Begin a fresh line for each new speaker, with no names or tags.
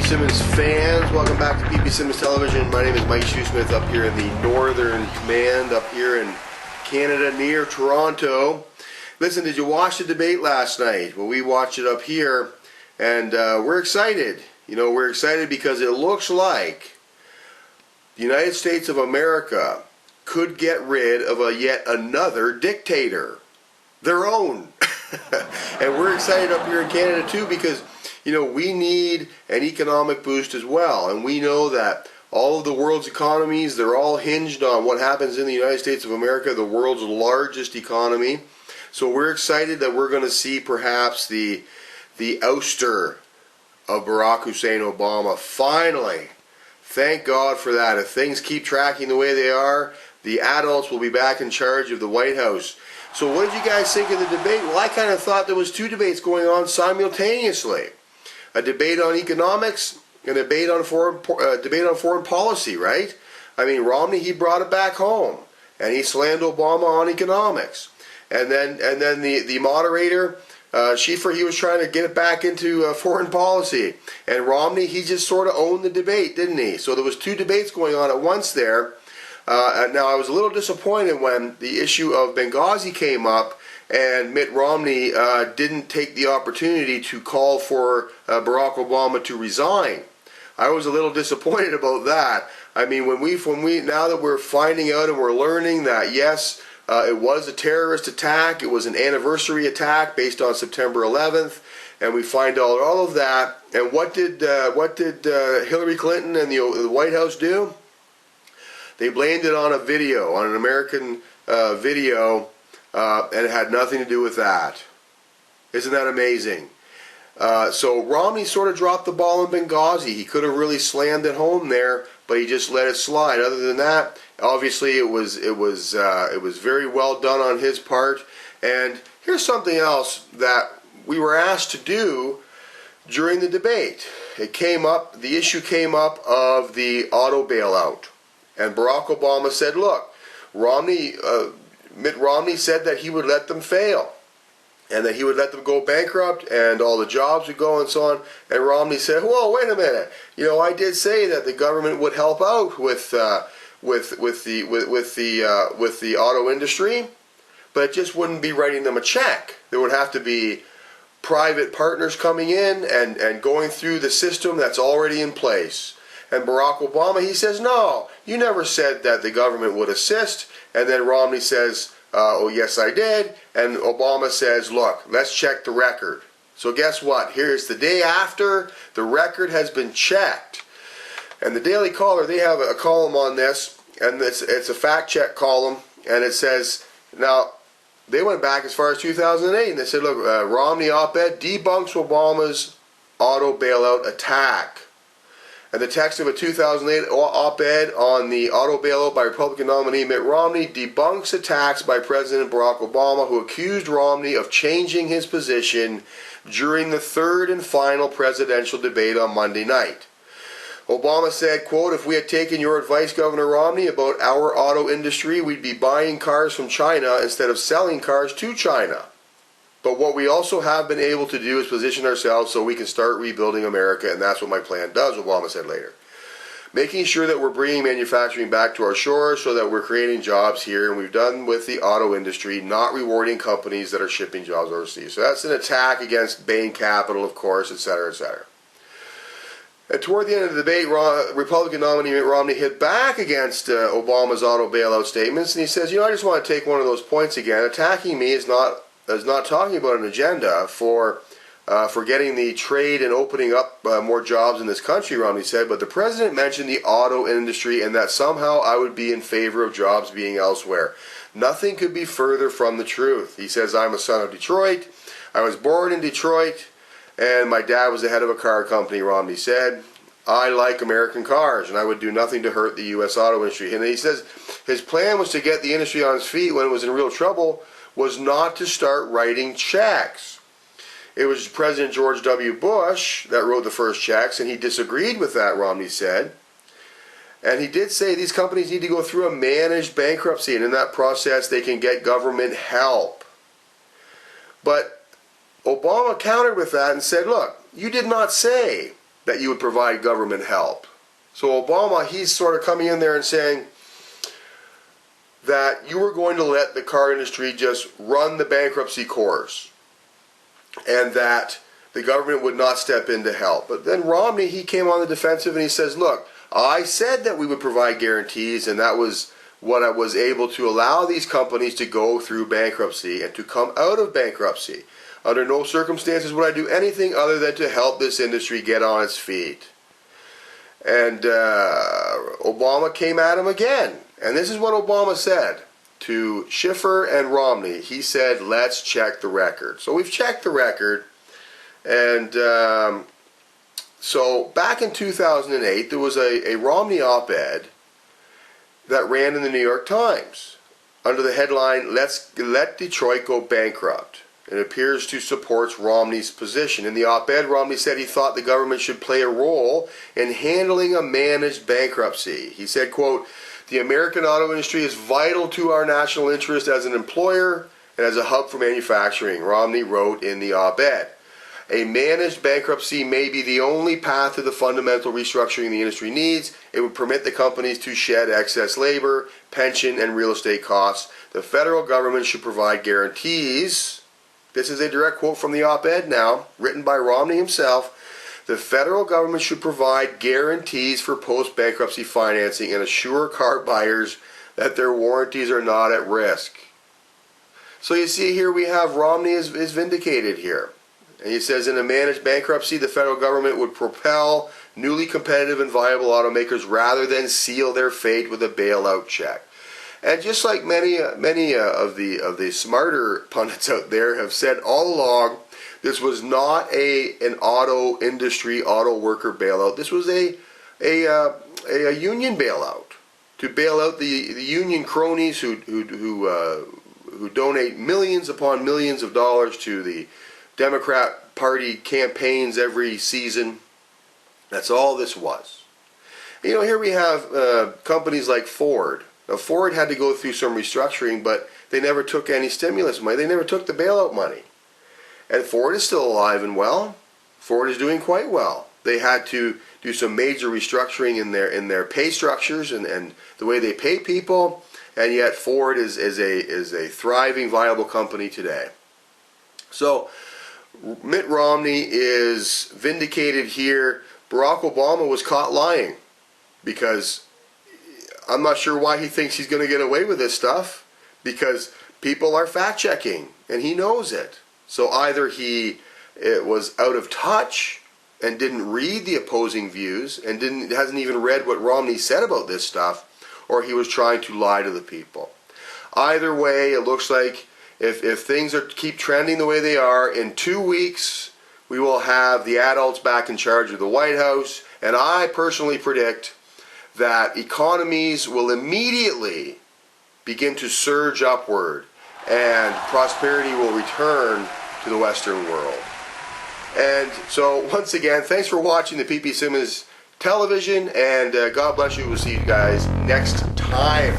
Simmons fans, welcome back to PPSIMMONS Television. My name is Mike Shoesmith up here in the Northern Command up here in Canada near Toronto. Listen, did you watch the debate last night? Well, we watched it up here and we're excited. You know, we're excited because it looks like the United States of America could get rid of yet another dictator. Their own. And we're excited up here in Canada too because you know, we need an economic boost as well, and we know that all of the world's economies, they're all hinged on what happens in the United States of America, the world's largest economy. So we're excited that we're going to see perhaps the ouster of Barack Hussein Obama. Finally, thank God for that. If things keep tracking the way they are, the adults will be back in charge of the White House. So what did you guys think of the debate? Well, I kind of thought there was two debates going on simultaneously. A debate on economics and a debate on foreign policy, right? I mean, Romney, he brought it back home, and he slammed Obama on economics. And then the moderator, Schieffer, he was trying to get it back into foreign policy. And Romney, he just sort of owned the debate, didn't he? So there was two debates going on at once there. Now, I was a little disappointed when the issue of Benghazi came up and Mitt Romney didn't take the opportunity to call for Barack Obama to resign. I was a little disappointed about that. I mean, when we now that we're finding out and we're learning that yes, it was a terrorist attack, it was an anniversary attack based on September 11th, and we find out all of that. And what did Hillary Clinton and the White House do? They blamed it on a video, on an American video. And it had nothing to do with that. Isn't that amazing? So Romney sort of dropped the ball in Benghazi. He could have really slammed it home there, but he just let it slide. Other than that, obviously it was very well done on his part. And here's something else that we were asked to do during the debate. It came up. The issue came up of the auto bailout, and Barack Obama said, "Look, Mitt Romney said that he would let them fail and that he would let them go bankrupt and all the jobs would go and so on." And Romney said, "Whoa, wait a minute. You know, I did say that the government would help out with the auto industry, but it just wouldn't be writing them a check. There would have to be private partners coming in and going through the system that's already in place." And Barack Obama, he says, "No, you never said that the government would assist." And then Romney says, "Oh, yes, I did." And Obama says, "Look, let's check the record." So guess what? Here's the day after the record has been checked. And the Daily Caller, they have a column on this, and it's a fact check column, and it says, now, they went back as far as 2008, and they said, look, Romney op-ed debunks Obama's auto bailout attack. And the text of a 2008 op-ed on the auto bailout by Republican nominee Mitt Romney debunks attacks by President Barack Obama, who accused Romney of changing his position during the third and final presidential debate on Monday night. Obama said, quote, "If we had taken your advice, Governor Romney, about our auto industry, we'd be buying cars from China instead of selling cars to China. But what we also have been able to do is position ourselves so we can start rebuilding America, and that's what my plan does," Obama said later. "Making sure that we're bringing manufacturing back to our shores so that we're creating jobs here, and we've done with the auto industry, not rewarding companies that are shipping jobs overseas." So that's an attack against Bain Capital, of course, etc., etc. And toward the end of the debate, Republican nominee Mitt Romney hit back against Obama's auto bailout statements, and he says, "You know, I just want to take one of those points again. Attacking me is not talking about an agenda for getting the trade and opening up more jobs in this country," Romney said, "but the president mentioned the auto industry and that somehow I would be in favor of jobs being elsewhere. Nothing could be further from the truth." He says, "I'm a son of Detroit. I was born in Detroit, and my dad was the head of a car company," Romney said. "I like American cars, and I would do nothing to hurt the U.S. auto industry." And he says his plan was to get the industry on its feet when it was in real trouble, was not to start writing checks. It was President George W. Bush that wrote the first checks, and he disagreed with that, Romney said. And he did say these companies need to go through a managed bankruptcy, and in that process they can get government help. But Obama countered with that and said, look, you did not say that you would provide government help. So Obama, he's sort of coming in there and saying that you were going to let the car industry just run the bankruptcy course and that the government would not step in to help. But then Romney, he came on the defensive and he says, look, I said that we would provide guarantees, and that was what I was able to allow these companies to go through bankruptcy and to come out of bankruptcy. Under no circumstances would I do anything other than to help this industry get on its feet. And Obama came at him again. And this is what Obama said to Schiffer and Romney. He said, let's check the record. So we've checked the record. And so back in 2008, there was a Romney op-ed that ran in the New York Times under the headline, Let Detroit Go Bankrupt. It appears to support Romney's position. In the op-ed, Romney said he thought the government should play a role in handling a managed bankruptcy. He said, quote, the American auto industry is vital to our national interest as an employer and as a hub for manufacturing, Romney wrote in the op-ed. A managed bankruptcy may be the only path to the fundamental restructuring the industry needs. It would permit the companies to shed excess labor, pension, and real estate costs. The federal government should provide guarantees. This is a direct quote from the op-ed now, written by Romney himself. The federal government should provide guarantees for post-bankruptcy financing and assure car buyers that their warranties are not at risk. So you see here we have Romney is vindicated here. And he says in a managed bankruptcy, the federal government would propel newly competitive and viable automakers rather than seal their fate with a bailout check. And just like many of the smarter pundits out there have said all along, this was not an auto industry, auto worker bailout. This was a union bailout to bail out the union cronies who donate millions upon millions of dollars to the Democrat Party campaigns every season. That's all this was. You know, here we have companies like Ford. Now, Ford had to go through some restructuring, but they never took any stimulus money. They never took the bailout money. And Ford is still alive and well. Ford is doing quite well. They had to do some major restructuring in their pay structures and the way they pay people, and yet Ford is a thriving, viable company today. So Mitt Romney is vindicated here. Barack Obama was caught lying because I'm not sure why he thinks he's going to get away with this stuff, because people are fact-checking and he knows it. So either he was out of touch and didn't read the opposing views and hasn't even read what Romney said about this stuff, or he was trying to lie to the people. Either way, it looks like if things keep trending the way they are, in 2 weeks we will have the adults back in charge of the White House, and I personally predict that economies will immediately begin to surge upward and prosperity will return to the Western world. And so once again, thanks for watching the PP Simmons Television, and God bless you. We'll see you guys next time.